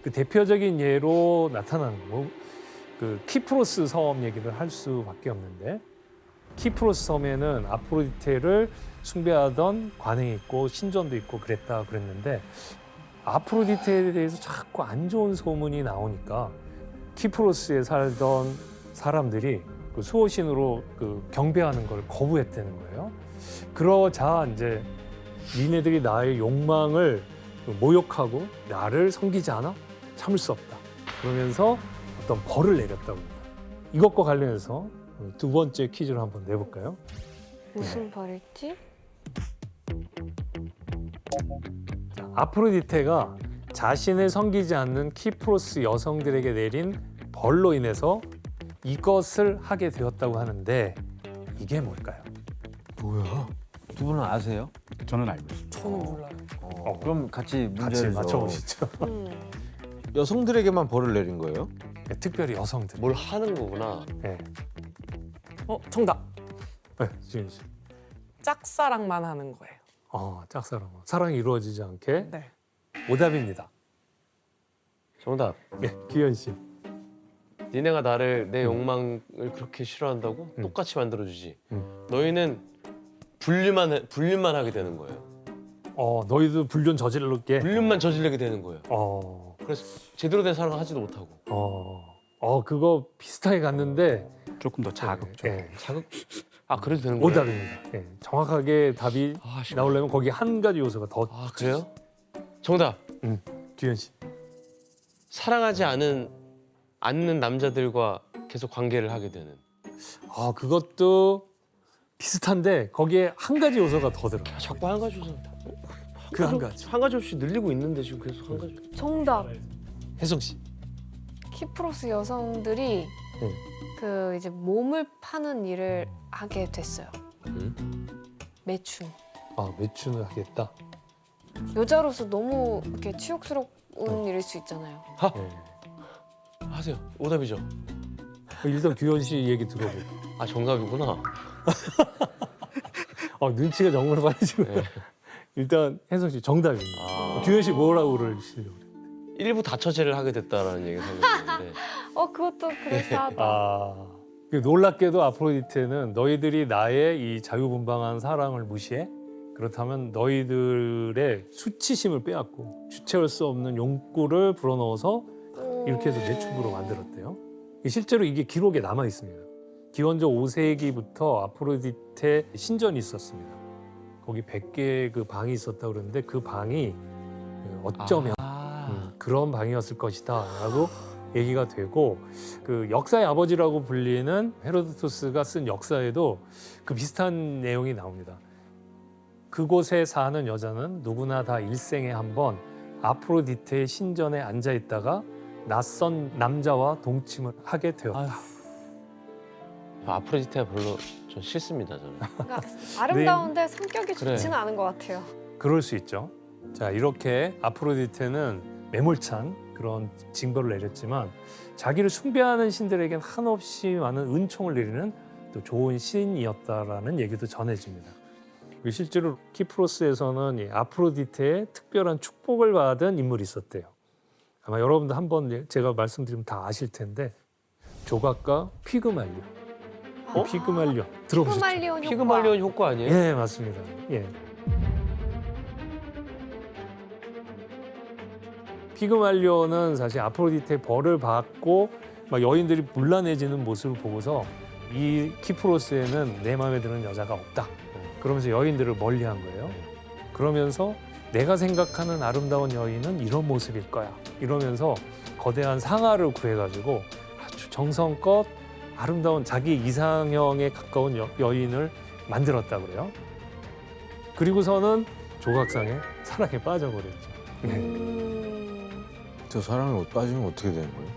그 대표적인 예로 나타나는 그 키프로스 섬 얘기를 할 수밖에 없는데 키프로스 섬에는 아프로디테를 숭배하던 관행이 있고 신전도 있고 그랬는데 아프로디테에 대해서 자꾸 안 좋은 소문이 나오니까 키프로스에 살던 사람들이 그 수호신으로 그 경배하는 걸 거부했다는 거예요. 그러자 이제 니네들이 나의 욕망을 모욕하고 나를 섬기지 않아? 참을 수 없다. 그러면서 어떤 벌을 내렸다고 합니다. 이것과 관련해서 두 번째 퀴즈를 한번 내볼까요? 무슨 벌일지? 자, 아프로디테가 자신을 섬기지 않는 키프로스 여성들에게 내린 벌로 인해서 이것을 하게 되었다고 하는데 이게 뭘까요? 뭐야? 두 분은 아세요? 저는 알고 있습니다. 저는 몰라요. 그럼 같이 같이 문제를 맞춰보시죠. 여성들에게만 벌을 내린 거예요? 네, 특별히 여성들. 뭘 하는 거구나. 네. 정답. 네, 지금 씨. 짝사랑만 하는 거예요. 짝사랑. 사랑이 이루어지지 않게 네. 오답입니다. 정답. 네, 기현 씨. 니네가 나를 내 욕망을 그렇게 싫어한다고 똑같이 만들어주지. 너희는 불륜만 하게 되는 거예요. 너희도 불륜 저질렀게. 불륜만 저지르게 되는 거예요. 어, 그래서 제대로 된 사랑을 하지도 못하고. 그거 비슷하게 갔는데 조금 더 자극적. 네, 자극. 아 그래도 되는 거예요? 오답입니다. 네, 정확하게 답이 나오려면 거기 한 가지 요소가 더. 아 그래요? 정답. 기현 씨. 사랑하지 않는 남자들과 계속 관계를 하게 되는. 그것도 비슷한데 거기에 한 가지 요소가 더 들어요. 자꾸 한 가지 없어. 그 한 가지. 한 가지 없이 늘리고 있는데 지금 계속 한 가지. 정답. 혜성 씨. 키프로스 여성들이 그 이제 몸을 파는 일을 하게 됐어요. 매춘. 매춘을 하겠다. 여자로서 너무 이렇게 치욕스러운 일일 수 있잖아요. 네. 하세요. 오답이죠. 일단 규현 씨 얘기 들어보고. 아 정답이구나. 눈치가 정말 빠지고. 네. 일단 혜성 씨 정답입니다. 규현 씨 뭐라고 그러시려고 그래요? 일부 다처제를 하게 됐다라는 얘기를 하는데. 그것도 그럴싸하다. 놀랍게도 아프로디테는 너희들이 나의 이 자유분방한 사랑을 무시해? 그렇다면 너희들의 수치심을 빼앗고 주체할 수 없는 욕구를 불어넣어서 이렇게 해서 내 축으로 만들었대요. 실제로 이게 기록에 남아 있습니다. 기원전 5세기부터 아프로디테 신전이 있었습니다. 거기 100개의 그 방이 있었다고 그러는데 그 방이 어쩌면 그런 방이었을 것이다라고 얘기가 되고 그 역사의 아버지라고 불리는 헤로도토스가 쓴 역사에도 그 비슷한 내용이 나옵니다. 그곳에 사는 여자는 누구나 다 일생에 한 번 아프로디테의 신전에 앉아 있다가 낯선 남자와 동침을 하게 되었다. 아프로디테가 별로 전 싫습니다. 저는. 그러니까 아름다운데 성격이 그래. 좋지는 않은 것 같아요. 그럴 수 있죠. 자, 이렇게 아프로디테는 매몰찬 그런 징벌을 내렸지만 자기를 숭배하는 신들에겐 한없이 많은 은총을 내리는 또 좋은 신이었다라는 얘기도 전해집니다. 실제로 키프로스에서는 이 아프로디테의 특별한 축복을 받은 인물이 있었대요. 아마 여러분도 한번 제가 말씀드리면 다 아실 텐데 조각가 피그말리온. 피그말리온 들어보셨죠? 피그말리온 효과. 피그말리온 효과 아니에요? 예, 맞습니다. 예. 피그말리온은 사실 아프로디테의 벌을 받고 막 여인들이 불란해지는 모습을 보고서 이 키프로스에는 내 마음에 드는 여자가 없다. 그러면서 여인들을 멀리한 거예요. 그러면서 내가 생각하는 아름다운 여인은 이런 모습일 거야. 이러면서 거대한 상아를 구해가지고 아주 정성껏 아름다운 자기 이상형에 가까운 여인을 만들었다고 그래요. 그리고서는 조각상에 사랑에 빠져버렸죠. 저 사랑에 빠지면 어떻게 되는 거예요?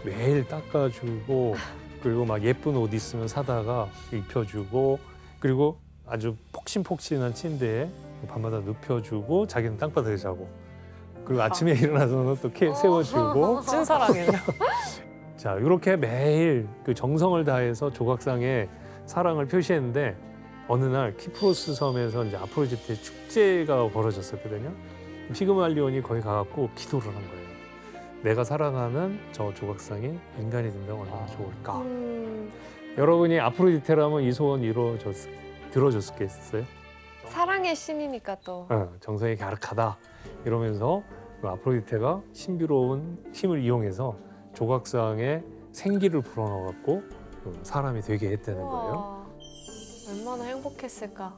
매일 닦아주고 그리고 막 예쁜 옷 있으면 사다가 입혀주고 그리고 아주 폭신폭신한 침대에 밤마다 눕혀주고 자기는 땅바닥에 자고 그리고 아침에 일어나서는 또 세워주고 찐사랑이에요. 자 이렇게 매일 그 정성을 다해서 조각상에 사랑을 표시했는데 어느 날 키프로스 섬에서 이제 아프로디테 축제가 벌어졌었거든요. 피그말리온이 거기 가갖고 기도를 한 거예요. 내가 사랑하는 저 조각상이 인간이 된다면 얼마나 좋을까. 여러분이 아프로디테라면 이 소원 들어줬겠어요? 사랑의 신이니까 또. 정성이 갸륵하다 이러면서 그 아프로디테가 신비로운 힘을 이용해서 조각상에 생기를 불어넣어갖고 사람이 되게 했다는 거예요. 우와, 얼마나 행복했을까.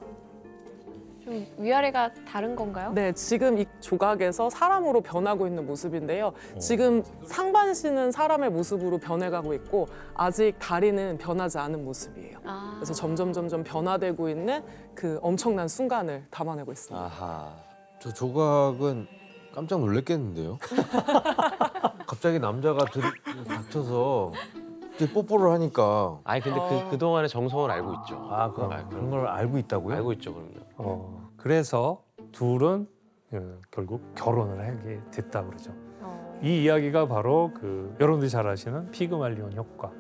좀 위아래가 다른 건가요? 네, 지금 이 조각에서 사람으로 변하고 있는 모습인데요. 지금 상반신은 사람의 모습으로 변해가고 있고 아직 다리는 변하지 않은 모습이에요. 아. 그래서 점점 변화되고 있는 그 엄청난 순간을 담아내고 있습니다. 아하. 저 조각은 깜짝 놀랐겠는데요. 갑자기 남자가 닥쳐서 이제 뽀뽀를 하니까 아니 근데 그 동안의 정성을 알고 있죠. 그런 걸 알고 있다고요? 알고 있죠, 그럼요. 그래서 둘은 결국 결혼을 하게 됐다 그러죠. 어. 이 이야기가 바로 그 여러분들이 잘 아시는 피그말리온 효과.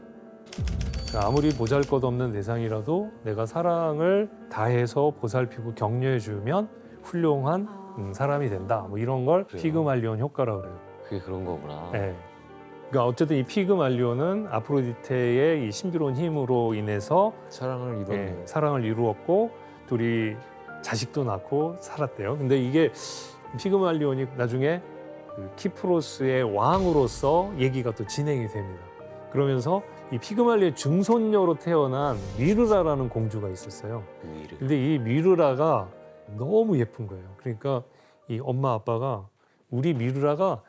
그러니까 아무리 보잘것없는 대상이라도 내가 사랑을 다해서 보살피고 격려해주면 훌륭한 사람이 된다. 뭐 이런 걸 그래요. 피그말리온 효과라고 그래요. 그게 그런 거구나. 네. 그러니까 어쨌든 이 피그말리온은 아프로디테의 이 신비로운 힘으로 인해서 사랑을 이뤘네요. 사랑을 이루었고 둘이 자식도 낳고 살았대요. 근데 이게 피그말리온이 나중에 그 키프로스의 왕으로서 얘기가 또 진행이 됩니다. 그러면서 이 피그말리의 증손녀로 태어난 미르라라는 공주가 있었어요. 미르. 근데 이 미르라가 너무 예쁜 거예요. 그러니까 이 엄마 아빠가 우리 미르라가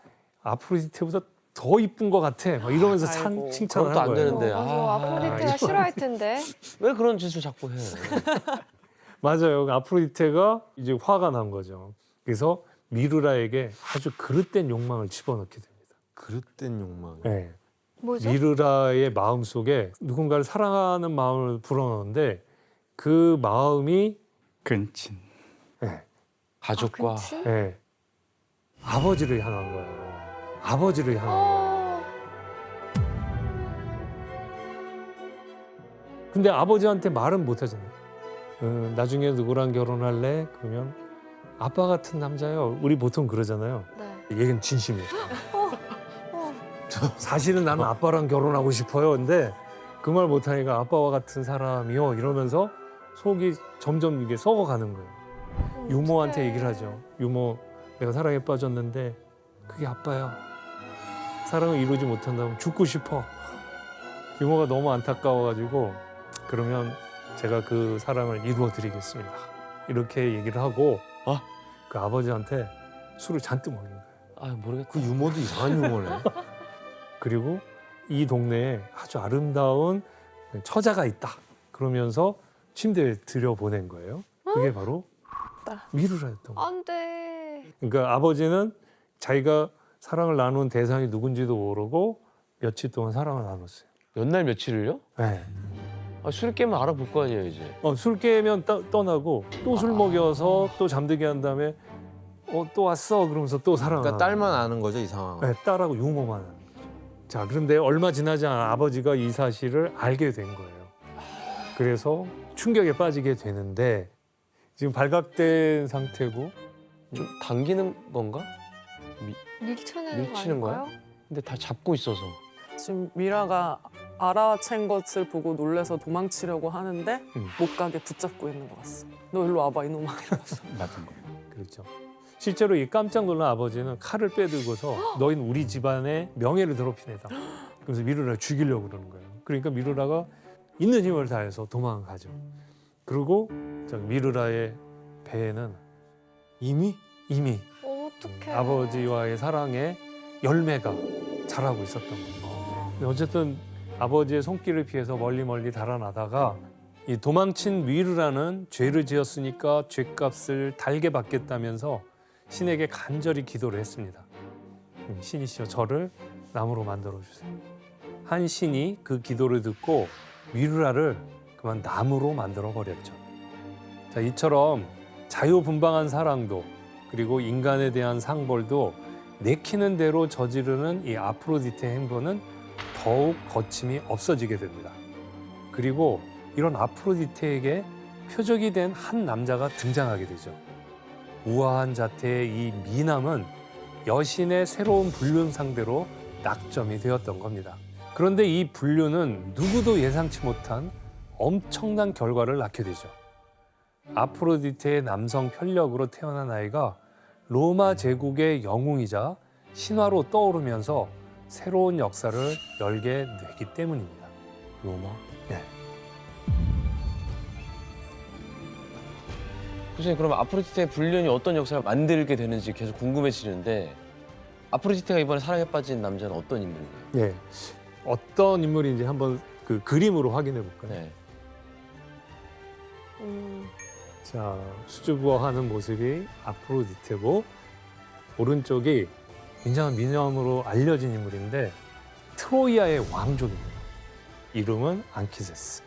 아프로디테보다 더 이쁜 것 같아. 막 이러면서 아이고. 칭찬을 그것도 한 안 거예요. 되는데. 맞아. 아, 아프로디테가 싫어할 텐데. 왜 그런 짓을 자꾸 해? 맞아요. 아프로디테가 이제 화가 난 거죠. 그래서 미르라에게 아주 그릇된 욕망을 집어넣게 됩니다. 그릇된 욕망. 네. 뭐죠? 미르라의 마음 속에 누군가를 사랑하는 마음을 불어넣는데 그 마음이 근친. 네, 가족과 그치? 네, 아버지를 향한 거예요. 아버지를 향한 거예요. 근데 아버지한테 말은 못 하잖아요. 나중에 누구랑 결혼할래? 그러면 아빠 같은 남자요. 우리 보통 그러잖아요. 네. 얘는 진심이에요. 사실은 나는 아빠랑 결혼하고 싶어요. 근데 그 말 못하니까 아빠와 같은 사람이요. 이러면서 속이 점점 이게 썩어가는 거예요. 유모한테 어떡해. 얘기를 하죠. 유모, 내가 사랑에 빠졌는데 그게 아빠야. 사랑을 이루지 못한다면 죽고 싶어. 유모가 너무 안타까워가지고 그러면 제가 그 사랑을 이루어드리겠습니다. 이렇게 얘기를 하고 그 아버지한테 술을 잔뜩 먹인 거예요. 아 모르겠다. 그 유머도 이상한 유머네. 그리고 이 동네에 아주 아름다운 처자가 있다. 그러면서 침대에 들여보낸 거예요. 그게 바로 미르라였던 거예요. 안 돼. 그러니까 아버지는 자기가 사랑을 나눈 대상이 누군지도 모르고 며칠 동안 사랑을 나눴어요. 몇 날 며칠을요? 네. 아, 술 깨면 알아볼 거 아니에요 이제. 술 깨면 떠나고 또 술 먹여서 또 잠들게 한 다음에 또 왔어 그러면서 또 사랑을 그러니까 딸만 아는 거죠, 이 상황. 네, 딸하고 유모만 하는 거죠. 자, 그런데 얼마 지나지 않아 아버지가 이 사실을 알게 된 거예요. 그래서 충격에 빠지게 되는데 지금 발각된 상태고 좀 당기는 건가? 밀쳐내는 밀치는 거 거야? 아닐까요? 근데 다 잡고 있어서. 지금 미라가 알아챈 것을 보고 놀래서 도망치려고 하는데 못 가게 붙잡고 있는 것 같습니다. 너 일로 와봐 이놈아. 맞은 거. 그렇죠. 실제로 이 깜짝 놀란 아버지는 칼을 빼들고서 너희는 우리 집안의 명예를 더럽히네다. 그래서 미르라를 죽이려고 그러는 거예요. 그러니까 미르라가 있는 힘을 다해서 도망가죠. 그리고 미르라의 배에는 이미 어떡해. 아버지와의 사랑의 열매가 자라고 있었던 거예요. 근데 어쨌든 아버지의 손길을 피해서 멀리 달아나다가 이 도망친 미르라는 죄를 지었으니까 죄값을 달게 받겠다면서 신에게 간절히 기도를 했습니다. 신이시여 저를 나무로 만들어 주세요. 한 신이 그 기도를 듣고 미르라를 그만 나무로 만들어 버렸죠. 자, 이처럼 자유분방한 사랑도 그리고 인간에 대한 상벌도 내키는 대로 저지르는 이 아프로디테의 행보는 더욱 거침이 없어지게 됩니다. 그리고 이런 아프로디테에게 표적이 된 한 남자가 등장하게 되죠. 우아한 자태의 이 미남은 여신의 새로운 불륜 상대로 낙점이 되었던 겁니다. 그런데 이 불륜은 누구도 예상치 못한 엄청난 결과를 낳게 되죠. 아프로디테의 남성 편력으로 태어난 아이가 로마 제국의 영웅이자 신화로 떠오르면서 새로운 역사를 열게 되기 때문입니다. 로마? 네. 교수님, 그럼 아프로디테의 불륜이 어떤 역사를 만들게 되는지 계속 궁금해지는데 아프로디테가 이번에 사랑에 빠진 남자는 어떤 인물인가요? 예. 어떤 인물인지 한번 그 그림으로 확인해 볼까요? 네. 자, 수줍어하는 모습이 아프로디테고 오른쪽이 굉장한 미녀으로 알려진 인물인데 트로이아의 왕족입니다. 이름은 안키세스.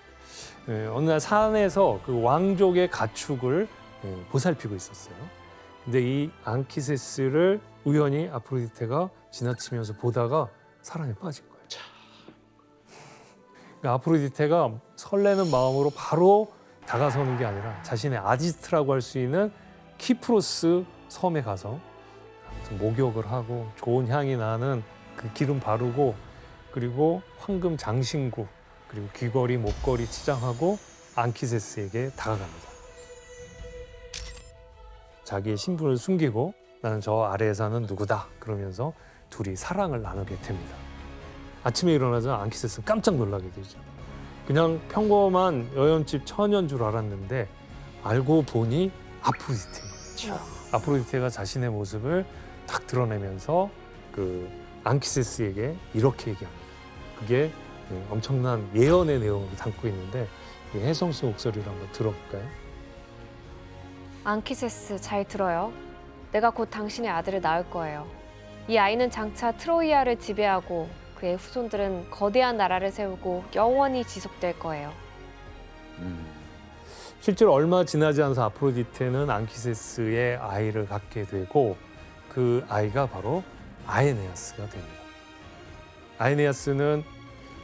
어느 날 산에서 그 왕족의 가축을 보살피고 있었어요. 근데 이 안키세스를 우연히 아프로디테가 지나치면서 보다가 사랑에 빠진 거예요. 그러니까 아프로디테가 설레는 마음으로 바로 다가서는 게 아니라 자신의 아지트라고 할 수 있는 키프로스 섬에 가서 목욕을 하고 좋은 향이 나는 그 기름 바르고 그리고 황금 장신구 그리고 귀걸이, 목걸이 치장하고 안키세스에게 다가갑니다. 자기의 신분을 숨기고 나는 저 아래에 사는 누구다 그러면서 둘이 사랑을 나누게 됩니다. 아침에 일어나자 안키세스는 깜짝 놀라게 되죠. 그냥 평범한 여염집 처녀인 줄 알았는데 알고 보니 아프로디테입니다. 아프로디테가 자신의 모습을 딱 드러내면서 그 안키세스에게 이렇게 얘기합니다. 그게 엄청난 예언의 내용을 담고 있는데 혜성 씨 목소리를 한번 들어볼까요? 안키세스 잘 들어요. 내가 곧 당신의 아들을 낳을 거예요. 이 아이는 장차 트로이아를 지배하고 그의 후손들은 거대한 나라를 세우고 영원히 지속될 거예요. 실제로 얼마 지나지 않아서 아프로디테는 안키세스의 아이를 갖게 되고 그 아이가 바로 아에네아스가 됩니다. 아에네아스는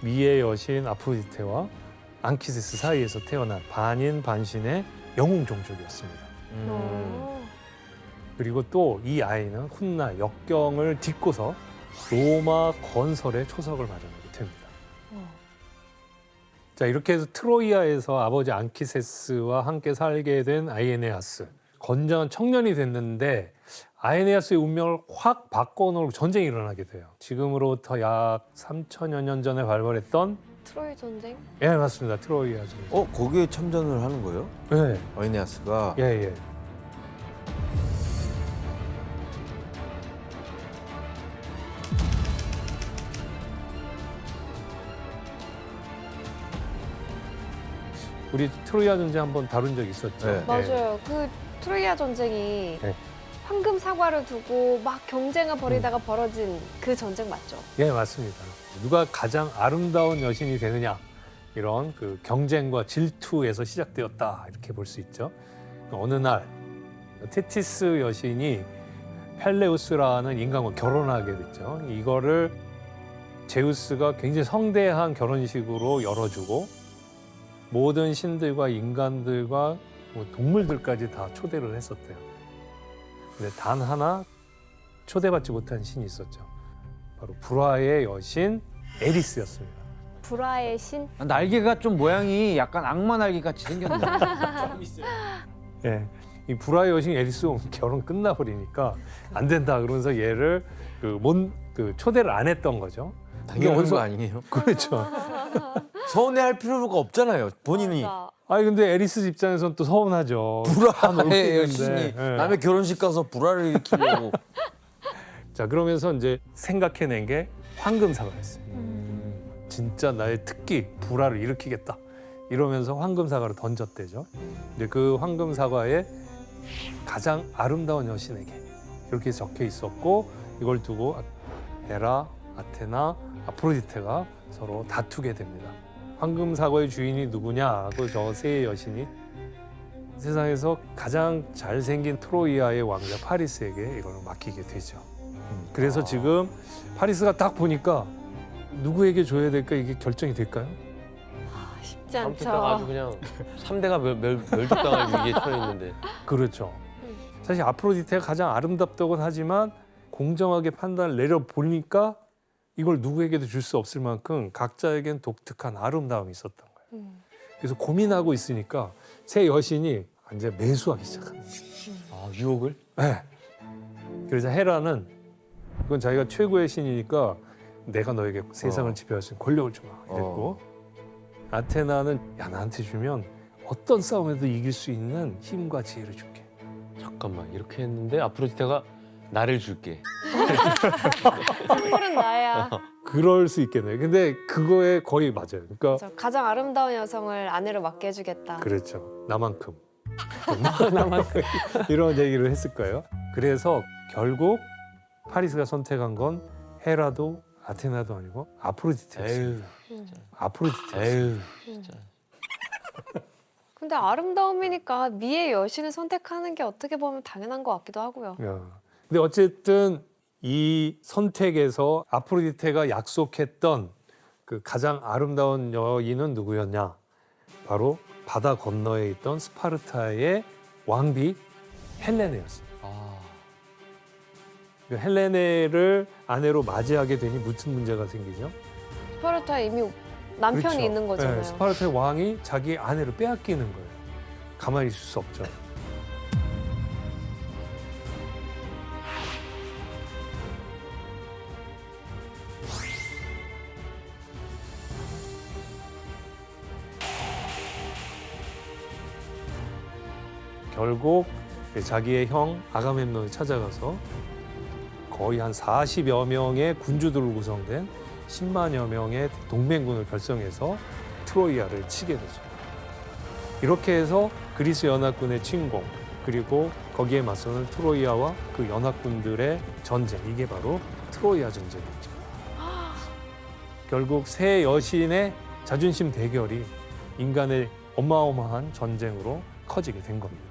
미의 여신 아프로디테와 안키세스 사이에서 태어난 반인 반신의 영웅 종족이었습니다. 그리고 또 이 아이는 훗날 역경을 딛고서 로마 건설의 초석을 마련하게 됩니다. 자, 이렇게 해서 트로이아에서 아버지 안키세스와 함께 살게 된 아에네아스. 건장한 청년이 됐는데 아에네아스의 운명을 확 바꿔놓을 전쟁이 일어나게 돼요. 지금으로부터 약 3천여 년 전에 발발했던 트로이 전쟁? 예, 맞습니다. 트로이아 전쟁. 거기에 참전을 하는 거예요? 네. 아이네아스가? 예, 예. 우리 트로이아 전쟁 한번 다룬 적 있었죠. 네. 맞아요. 그 트로이아 전쟁이 네. 황금 사과를 두고 막 경쟁을 벌이다가 벌어진 그 전쟁 맞죠? 예, 맞습니다. 누가 가장 아름다운 여신이 되느냐 이런 그 경쟁과 질투에서 시작되었다 이렇게 볼 수 있죠. 어느 날 테티스 여신이 펠레우스라는 인간과 결혼하게 됐죠. 이거를 제우스가 굉장히 성대한 결혼식으로 열어주고 모든 신들과 인간들과 뭐 동물들까지 다 초대를 했었대요. 근데 단 하나 초대받지 못한 신이 있었죠. 바로 불화의 여신 에리스였습니다. 불화의 신? 날개가 좀 모양이 약간 악마 날개 같이 생겼네. 예, 이 불화의 여신 에리스 오면 결혼 끝나버리니까 안 된다 그러면서 얘를 초대를 안 했던 거죠. 당연한 거 아니에요? 그렇죠. 서운해할 필요가 없잖아요. 본인이. 맞아. 아니 근데 에리스 입장에서는 또 서운하죠. 불화의 여신이 예. 남의 결혼식 가서 불화를 일으키려고. 자, 그러면서 이제 생각해낸 게 황금 사과였어요. 진짜 나의 특기 불화를 일으키겠다. 이러면서 황금 사과를 던졌대죠. 근데 그 황금 사과에 가장 아름다운 여신에게 이렇게 적혀 있었고 이걸 두고 헤라, 아테나, 아프로디테가 서로 다투게 됩니다. 황금 사과의 주인이 누구냐 하고 저 세 여신이 세상에서 가장 잘생긴 트로이아의 왕자 파리스에게 이걸 맡기게 되죠. 그래서 지금 파리스가 딱 보니까 누구에게 줘야 될까 이게 결정이 될까요? 쉽지 아무튼 않죠. 딱 아주 그냥 3대가 멸족당할 위기에 처해 있는데 그렇죠. 사실 아프로디테가 가장 아름답다고는 하지만 공정하게 판단을 내려보니까 이걸 누구에게도 줄 수 없을 만큼 각자에겐 독특한 아름다움이 있었던 거예요. 그래서 고민하고 있으니까 새 여신이 이제 매수하기 시작합니다. 아, 유혹을? 네. 그래서 헤라는 이건 자기가 최고의 신이니까 내가 너에게 세상을 지배할 수 있는 권력을 주마 이랬고 아테나는 야 나한테 주면 어떤 싸움에도 이길 수 있는 힘과 지혜를 줄게. 잠깐만, 이렇게 했는데 아프로디테가 나를 줄게. 선물은 나야. 그럴 수 있겠네요. 근데 그거에 거의 맞아요. 그러니까 그래서 가장 아름다운 여성을 아내로 맡게 해주겠다. 그렇죠. 나만큼. 나만큼. 이런 얘기를 했을 거예요. 그래서 결국 파리스가 선택한 건 헤라도 아테나도 아니고 아프로디테였어요. 에휴, 아프로디테였어요. 에휴, 진짜. 근데 아름다움이니까 미의 여신을 선택하는 게 어떻게 보면 당연한 것 같기도 하고요. 야. 근데 어쨌든 이 선택에서 아프로디테가 약속했던 그 가장 아름다운 여인은 누구였냐? 바로 바다 건너에 있던 스파르타의 왕비 헬레네였습니다. 아, 그 헬레네를 아내로 맞이하게 되니 무슨 문제가 생기죠? 스파르타에 이미 남편이 그렇죠. 있는 거잖아요. 네, 스파르타의 왕이 자기 아내를 빼앗기는 거예요. 가만히 있을 수 없죠. 결국 자기의 형 아가멤논이 찾아가서 거의 한 40여 명의 군주들로 구성된 10만여 명의 동맹군을 결성해서 트로이아를 치게 되죠. 이렇게 해서 그리스 연합군의 침공 그리고 거기에 맞서는 트로이아와 그 연합군들의 전쟁 이게 바로 트로이아 전쟁이죠. 결국 새 여신의 자존심 대결이 인간의 어마어마한 전쟁으로 커지게 된 겁니다.